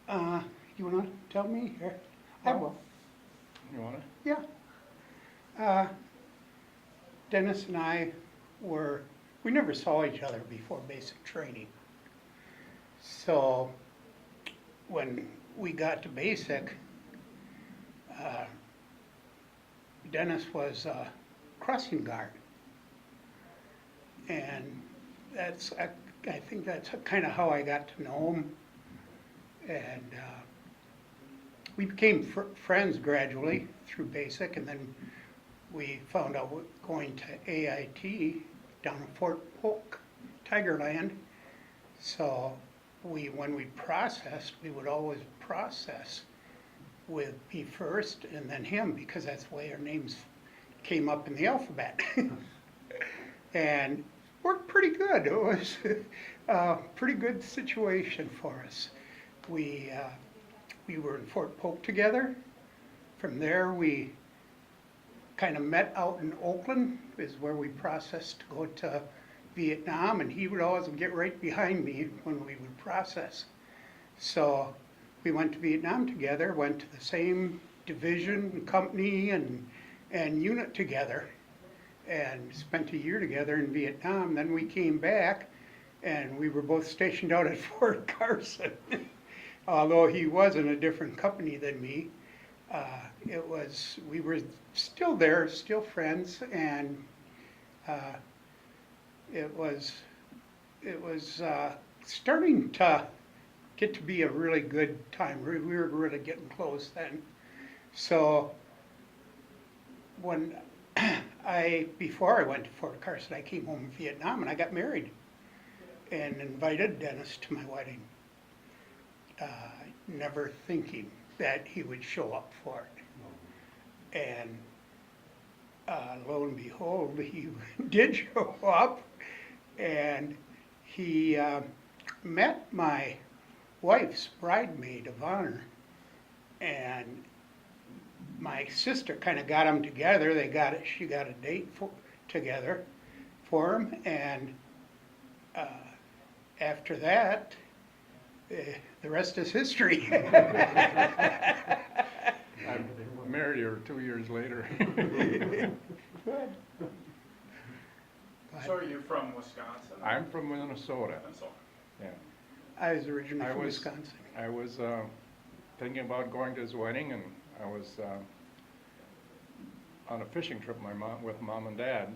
You wanna tell me, or I Well, will, you wanna? yeah. Uh, Dennis and I were, we never saw each other before basic training. So when we got to basic, uh, Dennis was a crossing guard. And I think that's kind of how I got to know him. And we became friends gradually through basic, and then we found out going to AIT down in Fort Polk, Tigerland. So when we processed, we would always process with me first and then him, because that's the way our names came up in the alphabet. And worked pretty good. It was a pretty good situation for us. We, uh, we were in Fort Polk together. From there, we kind of met out in Oakland, is where we processed to go to Vietnam, and he would always get right behind me when we would process. So we went to Vietnam together, went to the same division, company, and unit together, and spent a year together in Vietnam. Then we came back, and we were both stationed out at Fort Carson. Although he was in a different company than me, we were still there, still friends, and uh, it was starting to get to be a really good time. We were really getting close then. So when before I went to Fort Carson, I came home from Vietnam and I got married and invited Dennis to my wedding, never thinking that he would show up for it. And lo and behold, he did show up, and he met my wife's bridemaid of honor, and my sister kind of got them together. She got a date together for him, and after that, the rest is history. I married her 2 years later. Good. So are you from Wisconsin? I'm from Minnesota. Minnesota. Yeah. I was originally I from was- Wisconsin. I was thinking about going to his wedding, and I was on a fishing trip with mom and dad,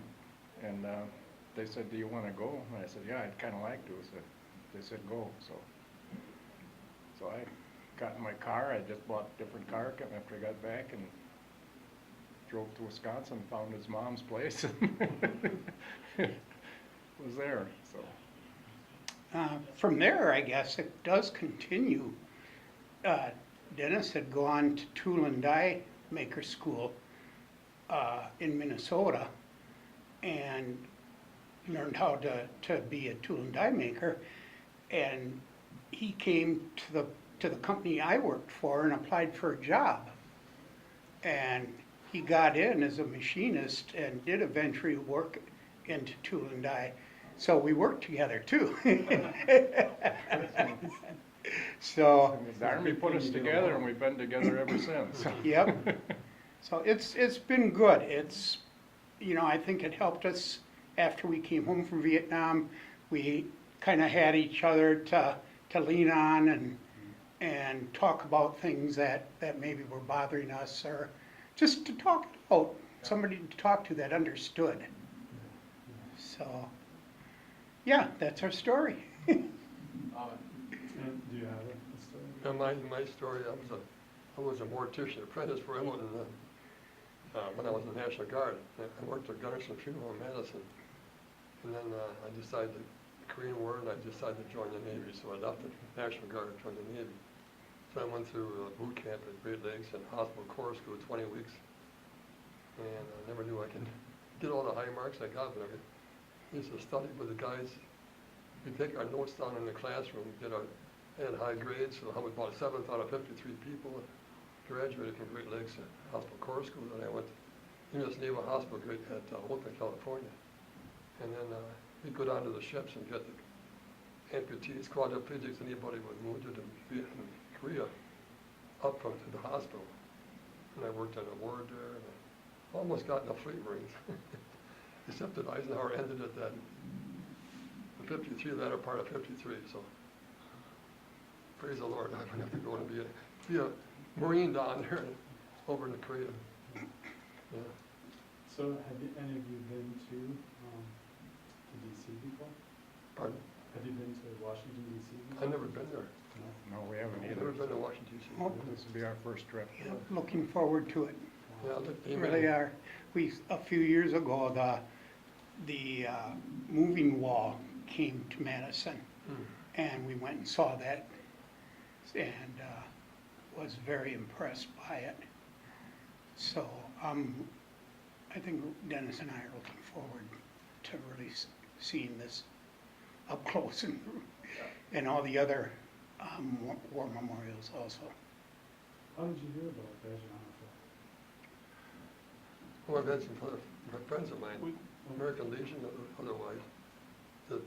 and they said, "Do you want to go?" And I said, "Yeah, I'd kind of like to." So they said, "Go." So I got in my car. I just bought a different car after I got back, and drove to Wisconsin, found his mom's place, and was there. So From there, I guess it does continue. Dennis had gone to tool and die maker school in Minnesota and learned how to be a tool and die maker. And he came to the company I worked for and applied for a job. And he got in as a machinist and did eventually work into tool and die. So we worked together too. So, the Army put us together, and we've been together ever since. yep. So it's been good. I think it helped us after we came home from Vietnam. We kind of had each other to lean on and talk about things that maybe were bothering us, or just to talk about somebody to talk to that understood. So, yeah, that's our story. And do you have a story? My story, I was a mortician apprentice for Emily when I was in the National Guard. I worked at Gunnarsson Funeral in Madison. And then I decided the Korean War, and I decided to join the Navy. So I left the National Guard and joined the Navy. So I went through boot camp at Great Lakes and hospital corps school 20 weeks. And I never knew I could get all the high marks I got, but I used to study with the guys. We take our notes down in the classroom, had high grades, so I was about 7th out of 53 people graduated from Great Lakes Hospital Corps School. Then I went to U.S. Naval Hospital at Oakland, California. And then we'd go down to the ships and get the amputees, quadriplegics, anybody with wounded in Korea up from to the hospital. And I worked on a ward there, and I almost got in the Fleet Marines. Except that Eisenhower ended at that, the 53, the latter part of 53, so praise the Lord, I wouldn't have to go and be a Marine down there over in Korea. Yeah. So have you, any of you been to DC before? Pardon? Have you been to Washington DC before? I've never been there. No? No, we haven't I've either. never been to Washington DC. Oh. This will be our first trip. Yeah, looking forward to it. Yeah, look, We amen. really are. A few years ago, the moving wall came to Madison, Hmm. and we went and saw that, and was very impressed by it. So, I think Dennis and I are looking forward to really seeing this up close and all the other war memorials also. How did you hear about Bergeron? Well, I've had some other friends of mine, American Legion, otherwise, that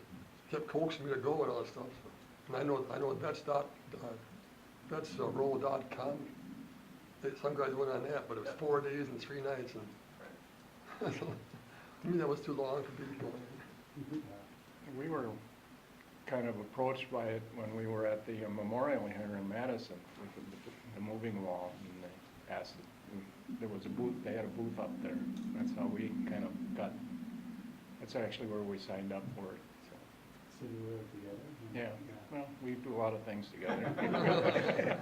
kept coaxing me to go and all that stuff. And I know vets.roll.com. Some guys went on that, but it was 4 days and 3 nights, and to me that was too long for people going. We were kind of approached by it when we were at the memorial here in Madison with the moving wall, and they asked, there was a booth, they had a booth up there. That's how we kind of got, that's actually where we signed up for it, so. So you were together? Yeah, well, we do a lot of things together.